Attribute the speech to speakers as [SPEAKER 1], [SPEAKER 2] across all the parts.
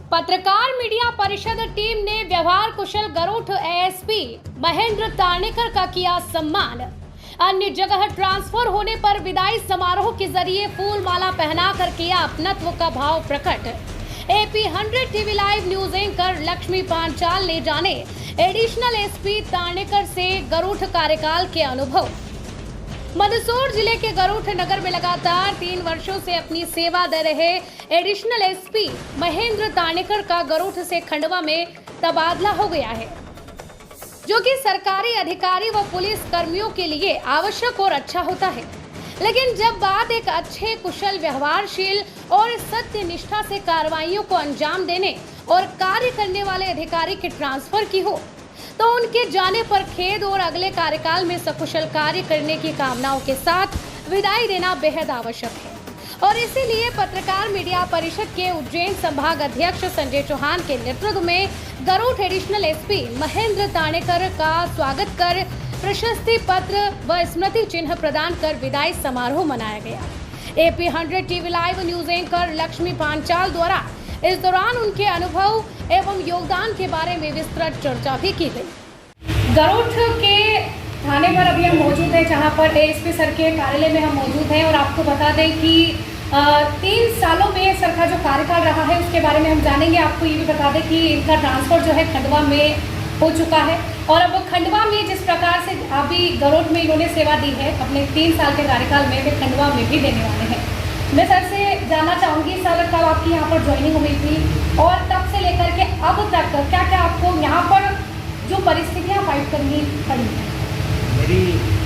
[SPEAKER 1] पत्रकार मीडिया परिषद टीम ने व्यवहार कुशल गरुड़ एएसपी महेंद्र तानेकर का किया सम्मान। अन्य जगह ट्रांसफर होने पर विदाई समारोह के जरिए फूल माला पहनाकर किया अपनत्व का भाव प्रकट। AP 100 TV live news anchor Lakshmi Panchal ने जाने एडिशनल एसपी तानेकर से गरुड़ कार्यकाल के अनुभव। मंदसौर जिले के गरुड़ नगर में लगातार 3 वर्षों से अपनी सेवा दे रहे एडिशनल एसपी महेंद्र तानेकर का गरुड़ से खंडवा में तबादला हो गया है, जो कि सरकारी अधिकारी व पुलिस कर्मियों के लिए आवश्यक और अच्छा होता है। लेकिन जब बात एक अच्छे, कुशल, व्यवहारशील और सत्य निष्ठा से कार्रवाइयों को अंजाम देने और कार्य करने वाले अधिकारी के ट्रांसफर की हो, तो उनके जाने पर खेद और अगले कार्यकाल में सकुशल कार्य करने की कामनाओं के साथ विदाई देना बेहद आवश्यक है। और इसीलिए पत्रकार मीडिया परिषद के उज्जैन संभाग अध्यक्ष संजय चौहान के नेतृत्व में गरुड़ एडिशनल एसपी महेंद्र तानेकर का स्वागत कर प्रशस्ति पत्र व स्मृति चिन्ह प्रदान कर विदाई समारोह मनाया गया। AP 100 TV live news anchor Lakshmi Panchal द्वारा इस दौरान उनके अनुभव एवं योगदान के बारे में विस्तृत चर्चा भी की गई। गरुड़ के थाने पर अभी हम मौजूद हैं, जहां पर ASP सर के कार्यालय में हम मौजूद हैं और आपको बता दें कि 3 सालों में सर का जो कार्यकाल रहा है उसके बारे में हम जानेंगे। आपको ये भी बता दें कि इनका ट्रांसफर जो है खंडवा में हो चुका है और अब खंडवा में जिस प्रकार से अभी गरुड़ में इन्होंने सेवा दी है अपने 3 साल के कार्यकाल में, वे खंडवा में भी देने वाले हैं। मैं सर से जानना चाहूँगी, सर कब आपकी यहाँ पर ज्वाइनिंग हुई थी और तब से लेकर के अब तक क्या क्या आपको यहाँ पर जो परिस्थितियाँ फाइट करनी पड़ी?
[SPEAKER 2] मेरी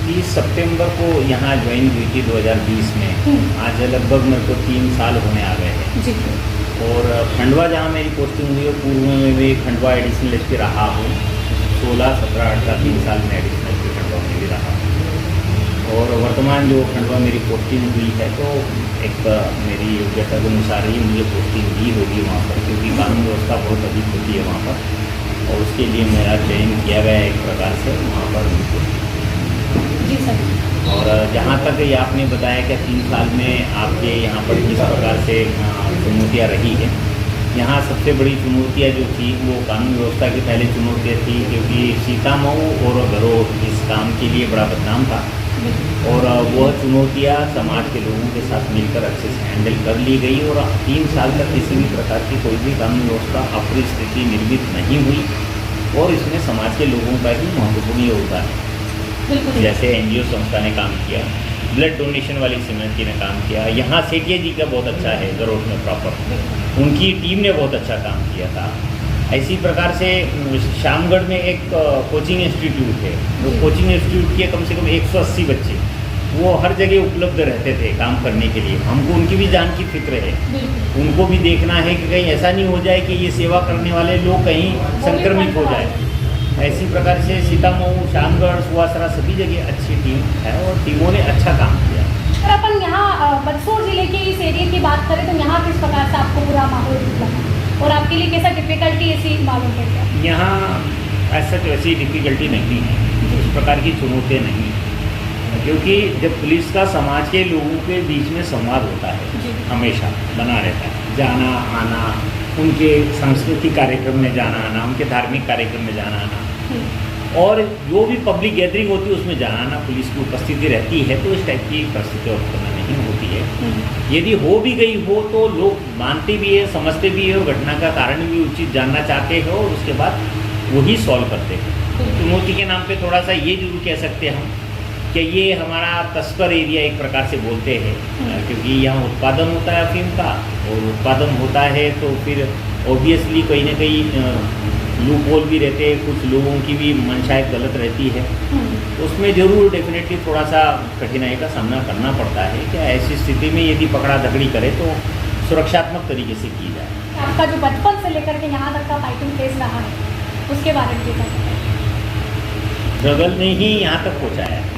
[SPEAKER 2] 30 सितंबर को यहाँ ज्वाइन हुई थी 2020 में। आज लगभग मेरे को 3 साल होने आ गए हैं
[SPEAKER 1] जी।
[SPEAKER 2] और खंडवा जहाँ मेरी पोस्टिंग हुई है, पूर्व में भी खंडवा एडिशनल एसपी रहा हूँ। 16, 17, 18 3 साल में एडिशनल एसपी खंडवा में भी रहा हूँ और वर्तमान जो खंडवा मेरी पोस्टिंग हुई है तो एक मेरी योग्यता के अनुसार ही मुझे पोस्टिंग दी होगी वहाँ पर, क्योंकि कानून व्यवस्था बहुत अधिक होती है वहाँ पर और उसके लिए मेरा चयन किया गया है एक प्रकार से वहाँ पर
[SPEAKER 1] जी सर।
[SPEAKER 2] और जहाँ तक ये आपने बताया कि 3 साल में आपके यहाँ पर किस प्रकार से चुनौतियाँ रही है, यहाँ सबसे बड़ी चुनौतियाँ जो थी वो कानून व्यवस्था की पहले चुनौतियाँ थी, क्योंकि सीतामऊ और गरुड़ इस काम के लिए बड़ा बदनाम था और वह चुनौतियाँ समाज के लोगों के साथ मिलकर अच्छे से हैंडल कर ली गई और 3 साल तक किसी भी प्रकार की कोई भी कानून व्यवस्था अपरिस्थिति निर्मित नहीं हुई और इसमें समाज के लोगों का ही महत्वपूर्ण योगदान है। जैसे NGO संस्था ने काम किया, ब्लड डोनेशन वाली समिति ने काम किया, यहाँ सेठिया जी का बहुत अच्छा है गरुड़ में प्रॉपर, उनकी टीम ने बहुत अच्छा काम किया था। इसी प्रकार से श्यामगढ़ में एक कोचिंग इंस्टीट्यूट है, वो कोचिंग इंस्टीट्यूट के कम से कम 180 बच्चे वो हर जगह उपलब्ध रहते थे काम करने के लिए। हमको उनकी भी जान की फिक्र है, उनको भी देखना है कि कहीं ऐसा नहीं हो जाए कि ये सेवा करने वाले लोग कहीं संक्रमित हो जाए। ऐसी प्रकार से सीतामऊ, श्यामगढ़, सुवासरा सभी जगह अच्छी टीम है और टीमों ने अच्छा काम किया।
[SPEAKER 1] सर अपन यहाँ मंदसौर जिले के इस एरिया की बात करें तो यहाँ किस प्रकार से आपको पूरा माहौल लगा और आपके लिए कैसा डिफिकल्टी ऐसी मालूम पड़ती है?
[SPEAKER 2] यहाँ ऐसा तो ऐसी डिफिकल्टी नहीं है, इस प्रकार की चुनौतियाँ नहीं, क्योंकि जब पुलिस का समाज के लोगों के बीच में संवाद होता है हमेशा बना रहता है, जाना आना, उनके सांस्कृतिक कार्यक्रम में जाना आना, उनके धार्मिक कार्यक्रम में जाना आना और जो भी पब्लिक गैदरिंग होती है उसमें जाना आना पुलिस की उपस्थिति रहती है, तो इस टाइप की परिस्थिति उत्पन्न नहीं होती है। यदि हो भी गई हो तो लोग मानते भी है, समझते भी है और घटना का कारण भी उचित जानना चाहते हैं और उसके बाद वही सॉल्व करते हैं। चुनौती के नाम पे थोड़ा सा ये जरूर कह सकते हैं हम कि ये हमारा तस्कर एरिया एक प्रकार से बोलते हैं, क्योंकि यहाँ उत्पादन होता है अफीम का और उत्पादन होता है तो फिर ऑब्वियसली कहीं ना कहीं लूप होल भी रहते हैं, कुछ लोगों की भी मंशाएं गलत रहती है, उसमें जरूर डेफिनेटली थोड़ा सा कठिनाई का सामना करना पड़ता है। क्या ऐसी स्थिति में यदि पकड़ा धकड़ी करे तो सुरक्षात्मक तरीके से की जाए।
[SPEAKER 1] आपका जो बचपन से लेकर के यहाँ तक का फाइटिंग फेस रहा है उसके बारे में बताइए।
[SPEAKER 2] स्ट्रगल ने ही यहाँ तक पहुँचाया है।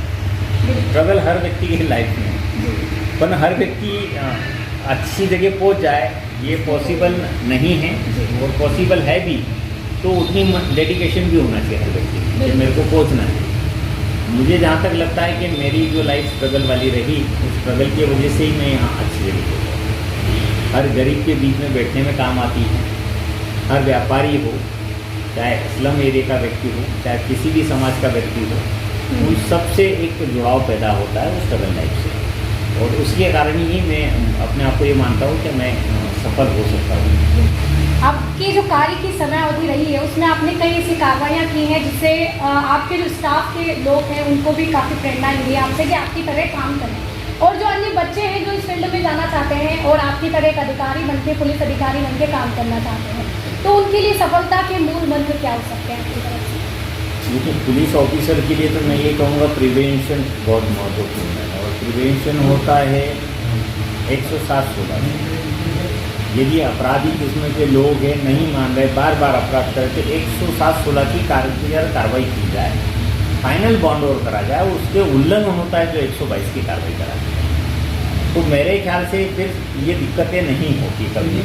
[SPEAKER 2] स्ट्रगल हर व्यक्ति की लाइफ में, पर हर व्यक्ति अच्छी जगह पहुँच जाए ये पॉसिबल नहीं है और पॉसिबल है भी तो उतनी डेडिकेशन भी होना चाहिए हर व्यक्ति कि मेरे को पहुँचना है। मुझे जहाँ तक लगता है कि मेरी जो लाइफ स्ट्रगल वाली रही, उस स्ट्रगल की वजह से ही मैं यहाँ अच्छी जगह पहुँचा। हर गरीब के बीच में बैठने में काम आती है हर व्यापारी हो, चाहे स्लम एरिया का व्यक्ति हो, चाहे किसी भी समाज का व्यक्ति हो, उन सबसे एक जुड़ाव पैदा होता है उस स्ट्रगल लाइफ से। और उसके कारण ही मैं अपने आप को ये मानता हूँ कि मैं सफल हो सकता हूँ।
[SPEAKER 1] आपकी जो कार्य की समय अवधि रही है उसमें आपने कई ऐसी कार्रवाइयाँ की हैं जिससे आपके जो स्टाफ के लोग हैं उनको भी काफ़ी प्रेरणा मिली है आपसे कि आपकी तरह काम करें, और जो अन्य बच्चे हैं जो इस फील्ड में जाना चाहते हैं और आपकी तरह एक अधिकारी बन के, पुलिस अधिकारी बन के काम करना चाहते हैं, तो उनके लिए सफलता के मूल मंत्र क्या हो सकते हैं आपकी तरफ से?
[SPEAKER 2] लेकिन पुलिस ऑफिसर के लिए तो मैं ये कहूँगा प्रिवेंशन बहुत महत्वपूर्ण है। और प्रिवेंशन होता है 107-16। यदि अपराधी किस्म के लोग हैं, नहीं मान रहे, बार बार अपराध करते, 107-16 की कार्रवाई की जाए, फाइनल बॉन्ड ओवर करा जाए, उसके उल्लंघन होता है जो 122 की कार्रवाई करा जाए। तो मेरे ख्याल से फिर ये दिक्कतें नहीं होती कभी।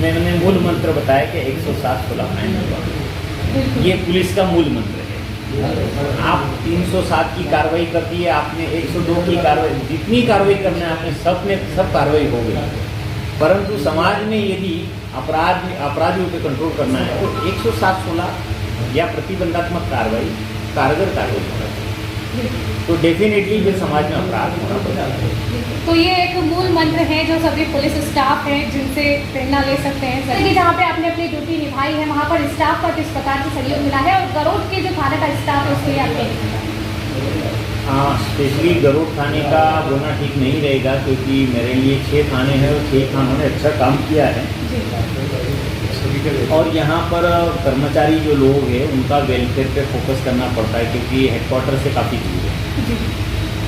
[SPEAKER 2] मैंने मूल मंत्र बताया कि 107-16 फाइनल बॉन्ड, ये पुलिस का मूल मंत्र है। आप 307 की कार्रवाई कर दी है, आपने 102 की कार्रवाई, जितनी कार्रवाई करना है आपने सब कार्रवाई हो गई। परंतु समाज में यदि अपराधियों पे कंट्रोल करना है तो 107-16 या प्रतिबंधात्मक कार्रवाई कारगर कार्रवाई होना चाहिए, तो डेफिनेटली फिर समाज में अपराध होना पड़ता है।
[SPEAKER 1] तो ये एक मूल मंत्र है जो सभी पुलिस स्टाफ हैं जिनसे प्रेरणा ले सकते हैं सर, कि जहाँ पे आपने अपनी ड्यूटी निभाई है वहाँ पर स्टाफ का किस प्रकार से सहयोग मिला है, और गरोठ के जो थाने का स्टाफ है उसके लिए आपके?
[SPEAKER 2] हाँ, स्पेशली गरुड़ थाने का बोलना ठीक नहीं रहेगा, क्योंकि मेरे लिए 6 थाने हैं और 6 थानों ने अच्छा काम किया है। और यहाँ पर कर्मचारी जो लोग हैं उनका वेलफेयर पे फोकस करना पड़ता है, क्योंकि हेडक्वार्टर से काफ़ी दूर है।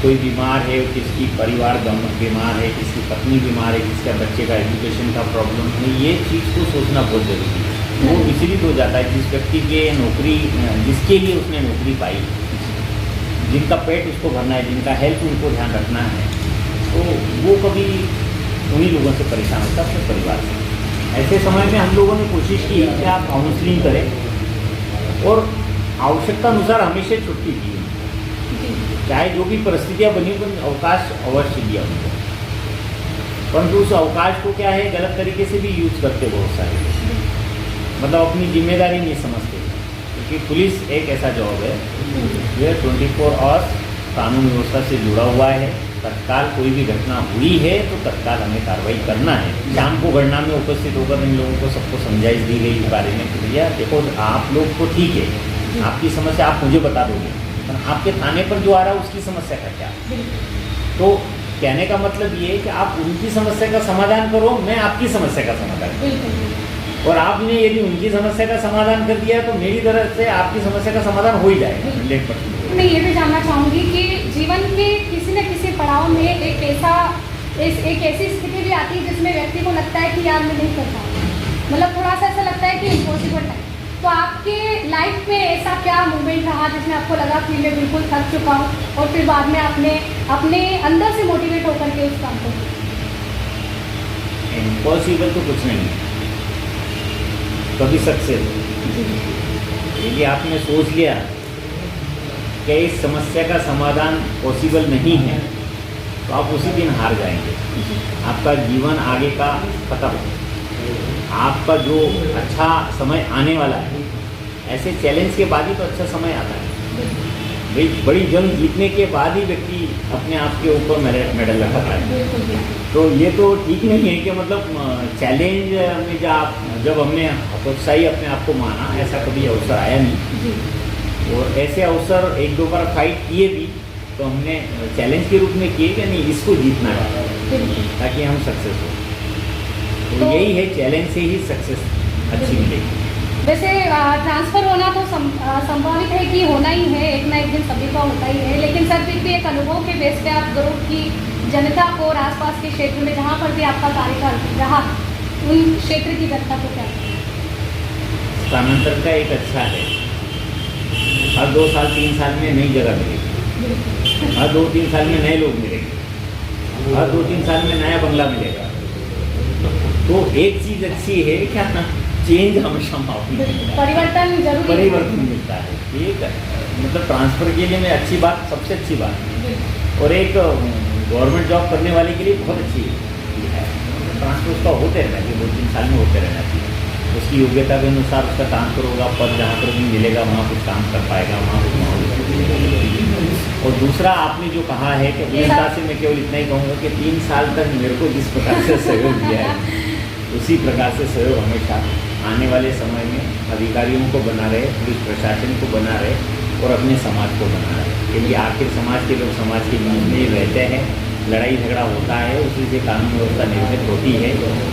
[SPEAKER 2] कोई बीमार है, किसकी परिवार बीमार है, किसकी पत्नी बीमार है, किसका बच्चे का एजुकेशन का प्रॉब्लम है, ये चीज़ को सोचना बहुत ज़रूरी है। वो विचलित हो जाता है जिस व्यक्ति के नौकरी, जिसके लिए उसने नौकरी पाई, जिनका पेट उसको भरना है, जिनका हेल्थ उनको ध्यान रखना है, तो वो कभी उन्हीं लोगों से परेशान होता है, अपने परिवार से। ऐसे समय में हम लोगों ने कोशिश की कि आप काउंसलिंग करें और आवश्यकता अनुसार हमेशा छुट्टी दी, चाहे जो भी परिस्थितियाँ बनी उन अवकाश अवश्य दिया उनको। परंतु उस अवकाश को क्या है, गलत तरीके से भी यूज़ करते बहुत सारे, मतलब अपनी जिम्मेदारी नहीं समझते। क्योंकि पुलिस एक ऐसा जॉब है जो 24 आवर्स कानून व्यवस्था से जुड़ा हुआ है। तत्काल कोई भी घटना हुई है तो तत्काल हमें कार्रवाई करना है। शाम को घटना में उपस्थित होकर इन लोगों को सबको समझाइश दी गई इस बारे में कि भैया देखो, आप लोग को ठीक है, आपकी समस्या आप मुझे बता दोगे, पर आपके थाने पर जो आ रहा है उसकी समस्या का क्या। तो कहने का मतलब ये है कि आप उनकी समस्या का समाधान करो, मैं आपकी समस्या का समाधान करूँ। और आपने यदि उनकी समस्या का समाधान कर दिया तो मेरी तरफ से आपकी समस्या का समाधान हो ही जाएगा 100%।
[SPEAKER 1] मैं ये भी जानना चाहूँगी कि जीवन के किसी न किसी पड़ाव में एक ऐसी स्थिति भी आती है जिसमें व्यक्ति को लगता है कि यार मैं नहीं कर पाऊँगा, मतलब थोड़ा सा ऐसा लगता है कि इम्पॉसिबल है। तो आपके लाइफ में ऐसा क्या मोमेंट रहा जिसमें आपको लगा कि मैं बिल्कुल थक चुका हूँ, और फिर बाद में आपने अपने अंदर से मोटिवेट होकर के उस काम को?
[SPEAKER 2] इम्पॉसिबल तो कुछ नहीं है, कभी सक्सेस। यदि आपने सोच लिया कि इस समस्या का समाधान पॉसिबल नहीं है तो आप उसी दिन हार जाएंगे, आपका जीवन आगे का खत्म, आपका जो अच्छा समय आने वाला है। ऐसे चैलेंज के बाद ही तो अच्छा समय आता है। भाई बड़ी जंग जीतने के बाद ही व्यक्ति अपने आप के ऊपर मेडल लगाता है। तो ये तो ठीक नहीं है कि मतलब चैलेंज में जब हमने हतोत्साही अपने आप को माना, ऐसा कभी अवसर आया नहीं। और ऐसे अवसर 1-2 बार फाइट किए भी तो हमने चैलेंज के रूप में किए कि नहीं, इसको जीतना है ताकि हम सक्सेस हो। तो यही है, चैलेंज से ही सक्सेस अच्छी मिलेगी।
[SPEAKER 1] वैसे ट्रांसफ़र होना तो संभावित है कि होना ही है, एक ना एक दिन सभी का होता ही है, लेकिन सर फिर भी एक अनुभव के बेस पे आप गरुड़ की जनता को और आसपास के क्षेत्र में जहाँ पर भी आपका कार्यकाल रहा, उन क्षेत्र की जनता को क्या?
[SPEAKER 2] स्थानांतरण का एक अच्छा है, हर 2 साल 3 साल में नई जगह मिलेगी, हर 2-3 साल में नए लोग मिलेंगे, हर 2-3 साल में नया बंगला मिलेगा। तो एक चीज़ अच्छी है क्या, चेंज हमेशा माहौल में
[SPEAKER 1] परिवर्तन जरूरी,
[SPEAKER 2] परिवर्तन मिलता है। एक मतलब ट्रांसफ़र के लिए में अच्छी बात, सबसे अच्छी बात, और एक गवर्नमेंट जॉब करने वाले के लिए बहुत अच्छी है। ट्रांसफ़र उसका होते रहना चाहिए, 2-3 साल में होते रहना चाहिए। उसकी योग्यता के अनुसार उसका ट्रांसफर होगा, पद जहाँ पर भी मिलेगा वहाँ कुछ काम कर पाएगा, वहाँ कुछ माहौल। और दूसरा आपने जो कहा है कि अभियंता से मैं केवल इतना ही कहूँगा कि 3 साल तक मेरे को जिस प्रकार से सहयोग दिया है उसी प्रकार से सहयोग हमेशा आने वाले समय में अधिकारियों को बना रहे, पुलिस प्रशासन को बना रहे और अपने समाज को बना रहे, क्योंकि आखिर समाज के लोग समाज के बीच में ही रहते हैं, लड़ाई झगड़ा होता है, उसी से कानून व्यवस्था निर्मित होती है।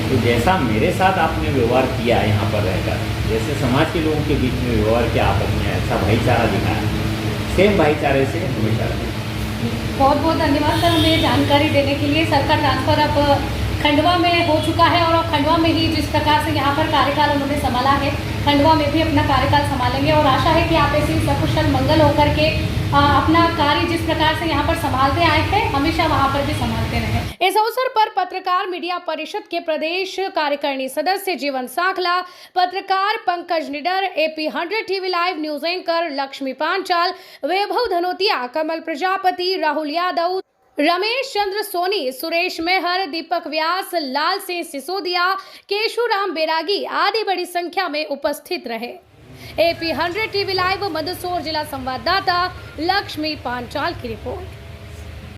[SPEAKER 2] तो जैसा मेरे साथ आपने व्यवहार किया यहाँ पर रहकर, जैसे समाज के लोगों के बीच में व्यवहार किया आपस में, ऐसा भाईचारा दिखाया, सेम भाईचारे से हमेशा रहे।
[SPEAKER 1] बहुत बहुत धन्यवाद सर हमें जानकारी देने के लिए। सर का ट्रांसफ़र अब खंडवा में हो चुका है और खंडवा में ही जिस प्रकार से यहाँ पर कार्यकाल उन्होंने संभाला है, खंडवा में भी अपना कार्यकाल संभालेंगे और आशा है कि आप ऐसे ही सकुशल मंगल होकर के अपना कार्य जिस प्रकार से यहाँ पर संभालते आए थे हमेशा वहाँ पर भी संभालते रहे। इस अवसर पर पत्रकार मीडिया परिषद के प्रदेश कार्यकारिणी सदस्य जीवन सांखला, पत्रकार Pankaj Nidar, AP100 TV live news anchor Lakshmi Panchal, Vaibhav Dhanotiya, Kamal Prajapati, Rahul Yadav, Ramesh Chandra Soni, Suresh Meher, Deepak Vyas, Lal Singh Sisodiya, Keshuram Bairagi आदि बड़ी संख्या में उपस्थित रहे। AP100 TV लाइव मंदसौर जिला संवाददाता लक्ष्मी पांचाल की रिपोर्ट।